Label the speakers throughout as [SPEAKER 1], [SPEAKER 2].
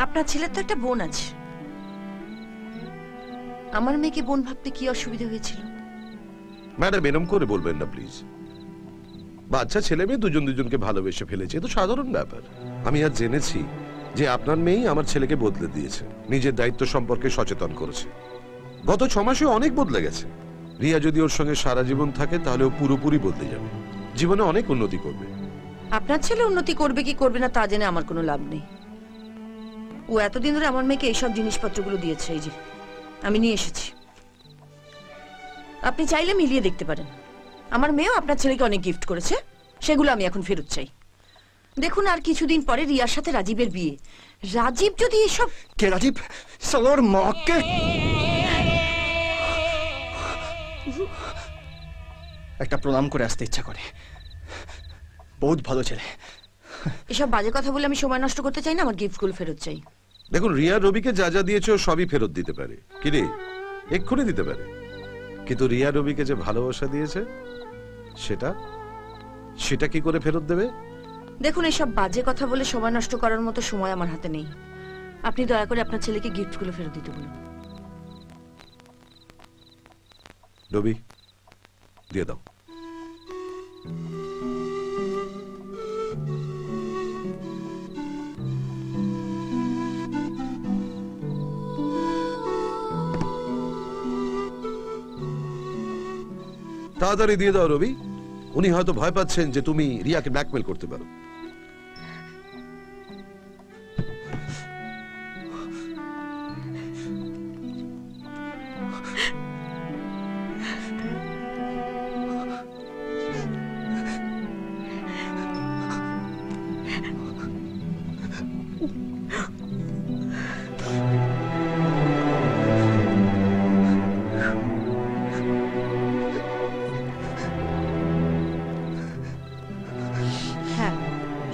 [SPEAKER 1] আপনার ছেলের তো একটা বোন আছে, আমার মেয়েকে বোন ভাবতে কি অসুবিধা হয়েছিল?
[SPEAKER 2] ম্যাডাম এরম করে বলবেন না প্লিজ। বাচ্চা ছেলে মেয়ে দুজন দুজনকে ভালোবেসে ফেলেছে, তো সাধারণ ব্যাপার। আমি আজ জেনেছি যে আপনার মেয়েই আমার ছেলেকে বদলে দিয়েছে, নিজের দায়িত্ব সম্পর্কে সচেতন করেছে। গত 6 মাসে অনেক বদলে গেছে। রিয়া যদি ওর সঙ্গে সারা জীবন থাকে তাহলে ও পুরোপুরি বদলে যাবে, জীবনে অনেক উন্নতি করবে।
[SPEAKER 1] আপনার ছেলে উন্নতি করবে কি করবে না তা জেনে আমার কোনো লাভ নেই। ও এতদিন ধরে আমার মেয়েকে এইসব জিনিসপত্রগুলো দিয়েছে, এই যে আমি নিয়ে এসেছি। আপনি চাইলে মিলিয়ে দেখতে পারেন। আমার মেয়েও আপনার ছেলেকে অনেক গিফট করেছে, সেগুলো আমি এখন ফেরত চাই। দেখুন আর কিছুদিন পরে রিয়ার সাথে রাজীবের বিয়ে। রাজীব যদি এসব...
[SPEAKER 3] কে রাজীব? সালোর মাকে একটা প্রণাম করে আসতে ইচ্ছা করে। বহুত ভালো ছেলে।
[SPEAKER 1] এসব বাজে কথা বলে আমি সময় নষ্ট করতে চাই না, আমার গিফটগুলো ফেরত চাই।
[SPEAKER 2] দেখুন, রিয়া রবিকে যা যা দিয়েছে ও সবই ফেরত দিতে পারে, কি রে, এক্ষুনি দিতে পারে। কিন্তু রিয়া রবিকে যে ভালোবাসা দিয়েছে সেটা সেটা কি করে ফেরত দেবে?
[SPEAKER 1] দেখুন, এসব বাজে কথা বলে সময় নষ্ট করার মতো সময় আমার হাতে নেই। আপনি দয়া করে আপনার ছেলেকে গিফটগুলো ফেরত দিতে বলুন।
[SPEAKER 2] রবি, দিয়ে দাও। তাড়াতাড়ি দিয়ে দাও রবি। উনি হয়তো ভয় পাচ্ছেন যে তুমি রিয়াকে ব্ল্যাকমেল করতে পারো।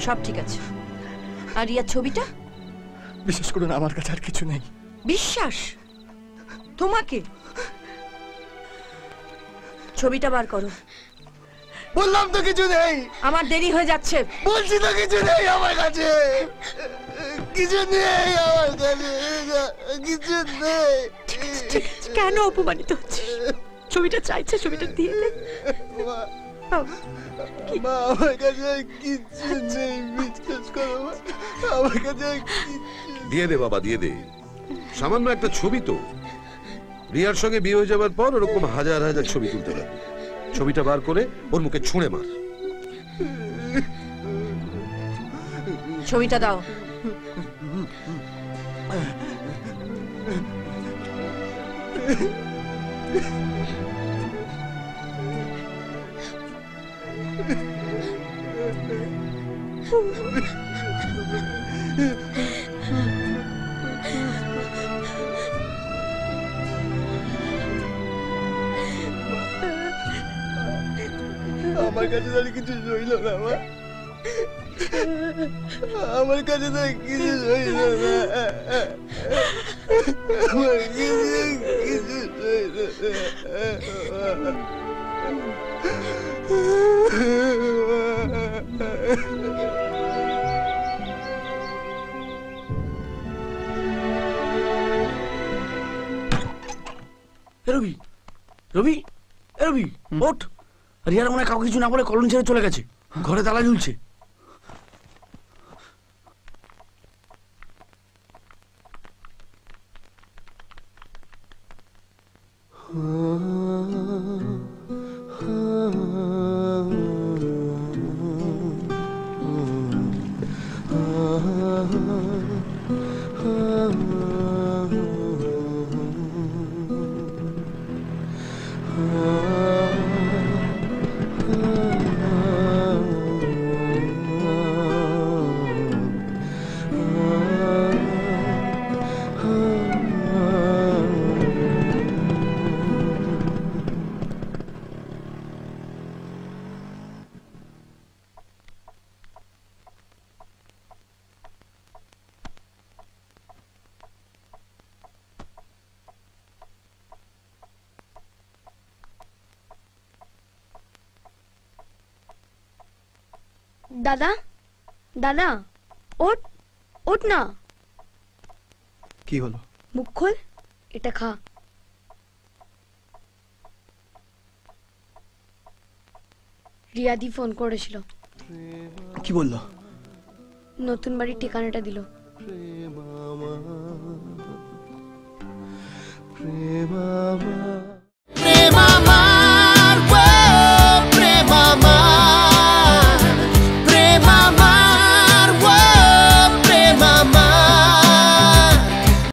[SPEAKER 1] সব ঠিক আছে। আর রিয়ার ছবিটা?
[SPEAKER 3] বিশেষ করুন, আমার কাছে আর কিছু নেই।
[SPEAKER 1] বিশ্বাস তোমাকে? ছবিটা বার করো।
[SPEAKER 3] বললাম তো কিছু নেই।
[SPEAKER 1] আমার দেরি হয়ে যাচ্ছে।
[SPEAKER 3] বলছি তো কিছু নেই আমার কাছে। কিছু নেই আমার কাছে, কিছু নেই।
[SPEAKER 1] কেন অপমানিত হচ্ছে? ছবিটা চাইছে, ছবিটা দিয়ে দে।
[SPEAKER 3] মা, আমার কাছে কিছু নেই, বিশ্বাস করো মা, আমার কাছে
[SPEAKER 2] দিয়ে দে বাবা, দিয়ে দে। সামান্য একটা ছবি তো। রিয়ার সঙ্গে বিয়ে হয়ে যাবার পর ওরকম হাজার হাজার ছবি তুলতে পারে। ছবিটা বার করে ওর মুখে ছুঁড়ে মার।
[SPEAKER 1] ছবিটা দাও।
[SPEAKER 3] আমার কাছে তাহলে কিছু রইল না মা, আমার কাছে তো কিছু রইল না, আমার কিছু রইল না।
[SPEAKER 4] রবি, রবি, রবি, ওঠ। রিয়ার মনে কাউকে কিছু না বলে কলোনি ছেড়ে চলে গেছে, ঘরে তালা ঝুলছে।
[SPEAKER 5] দাদা, দাদা, ওঠ, ওঠ না। কি হলো?
[SPEAKER 6] মুখ খোল, এটা খা। রিয়াদি ফোন করেছিল,
[SPEAKER 5] কি বললো?
[SPEAKER 6] নতুন বাড়ির ঠিকানাটা দিল।
[SPEAKER 3] প্রেমামা